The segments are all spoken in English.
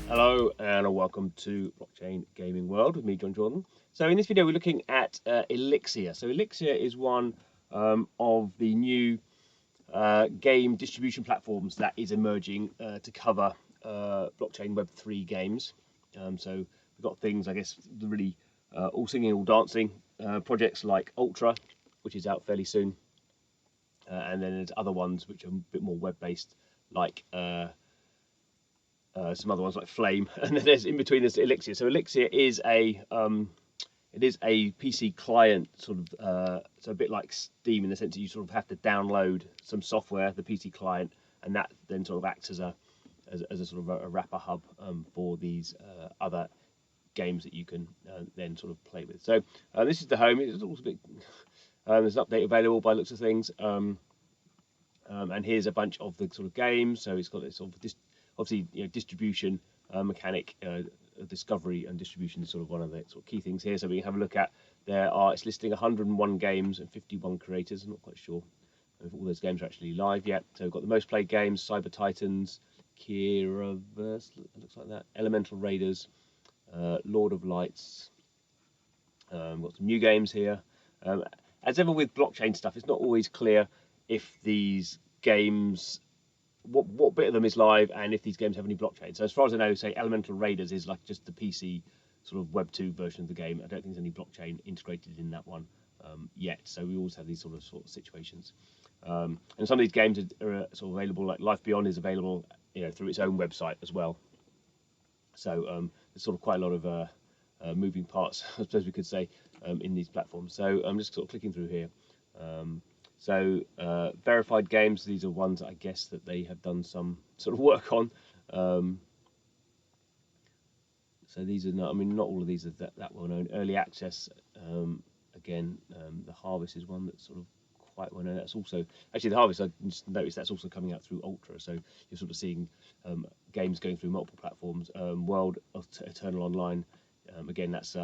Hello and welcome to Blockchain Gaming World with me, John Jordan. So in this video, we're looking at Elixir. So Elixir is one of the new game distribution platforms that is emerging to cover blockchain Web3 games. So we've got things, I guess, really all singing, all dancing projects like Ultra, which is out fairly soon, and then there's other ones which are a bit more web-based, like some other ones like Flame, and then there's in between there's Elixir. So Elixir is a PC client sort of, so a bit like Steam in the sense that you sort of have to download some software, the PC client, and that then sort of acts as a sort of a wrapper hub for these other games that you can then sort of play with. So this is the home. It's also a bit. There's an update available by looks of things, and here's a bunch of the sort of games. So it's got this sort of obviously, distribution mechanic, discovery and distribution is sort of one of the sort of key things here. So we can have a look at it's listing 101 games and 51 creators. I'm not quite sure if all those games are actually live yet. So we've got the most played games: Cyber Titans, Kiraverse, looks like that, Elemental Raiders, Lord of Lights. Got some new games here. As ever with blockchain stuff, it's not always clear if these games, what bit of them is live, and if these games have any blockchain. So as far as I know, say Elemental Raiders is like just the PC sort of Web2 version of the game. I don't think there's any blockchain integrated in that one yet. So we always have these sort of situations. And some of these games are sort of available, like Life Beyond is available, through its own website as well. So there's sort of quite a lot of moving parts, I suppose we could say, in these platforms. So I'm just sort of clicking through here. So verified games, these are ones I guess that they have done some sort of work on. So these are not, I mean, not all of these are that well known. Early access, again, the Harvest is one that's sort of quite well known. That's also, actually the Harvest, I just noticed that's also coming out through Ultra. So you're sort of seeing games going through multiple platforms. World of Eternal Online, again, that's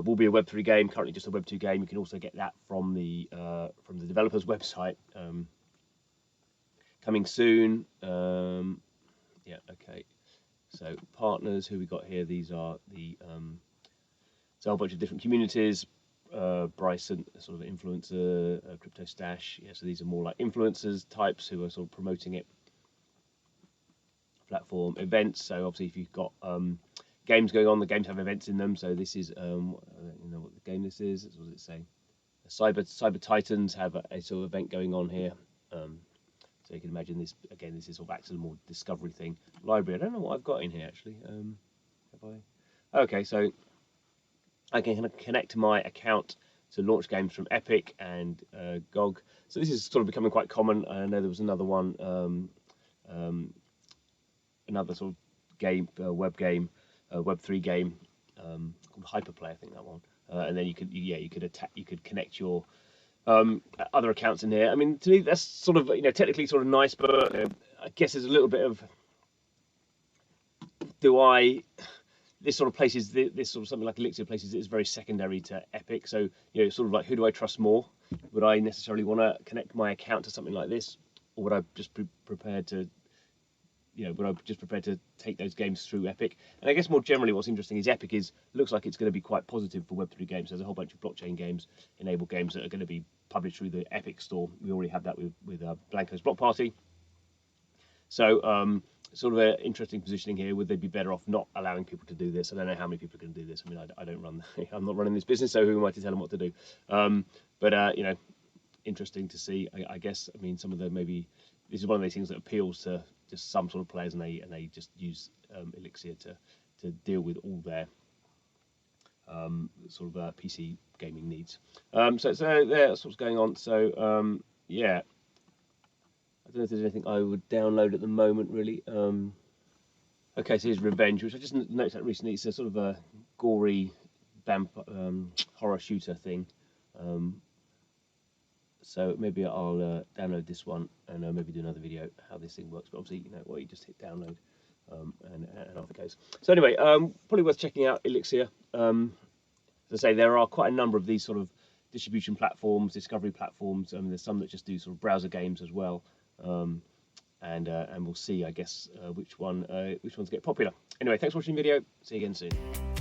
will be a Web3 game, currently just a Web2 game. You can also get that from the developer's website. Coming soon. Yeah, okay. So partners, who we got here? These are the it's a whole bunch of different communities. Bryson, sort of influencer, Crypto Stash. Yeah, so these are more like influencers types who are sort of promoting it. Platform events. So obviously, if you've got games going on, the games have events in them. So this is I don't know what the game this is. What does it say? Cyber Titans have a sort of event going on here. So you can imagine this again. This is sort of acts as a more discovery thing. Library. I don't know what I've got in here actually. Have I? Okay, so I can connect my account to launch games from Epic and GOG. So this is sort of becoming quite common. I know there was another one, another sort of game, web game, Web3 game called Hyperplay, I think that one. And then you could connect your other accounts in here. I mean, to me, that's sort of technically sort of nice, but I guess there's a little bit of this sort of places this sort of something like Elixir places is very secondary to Epic. So sort of like, who do I trust more? Would I necessarily want to connect my account to something like this, or would I just be prepared to take those games through Epic? And I guess more generally, what's interesting is Epic looks like it's going to be quite positive for Web3 games. There's a whole bunch of blockchain games, enabled games that are going to be published through the Epic store. We already have that with Blanco's Block Party. So sort of an interesting positioning here. Would they be better off not allowing people to do this? I don't know how many people are going to do this. I mean, I don't run. I'm not running this business, so who am I to tell them what to do? But interesting to see. I guess. I mean, some of the maybe this is one of those things that appeals to just some sort of players, and they just use Elixir to deal with all their sort of PC gaming needs. So that's what's going on. So yeah, I don't know if there's anything I would download at the moment really. Okay, so here's Revenge, which I just noticed that recently. It's a sort of a gory horror shooter thing. So maybe I'll download this one and maybe do another video how this thing works. But obviously, you just hit download and off it goes. So anyway, probably worth checking out Elixir. As I say, there are quite a number of these sort of distribution platforms, discovery platforms. There's some that just do sort of browser games as well. and we'll see, I guess, which ones get popular. Anyway, thanks for watching the video. See you again soon.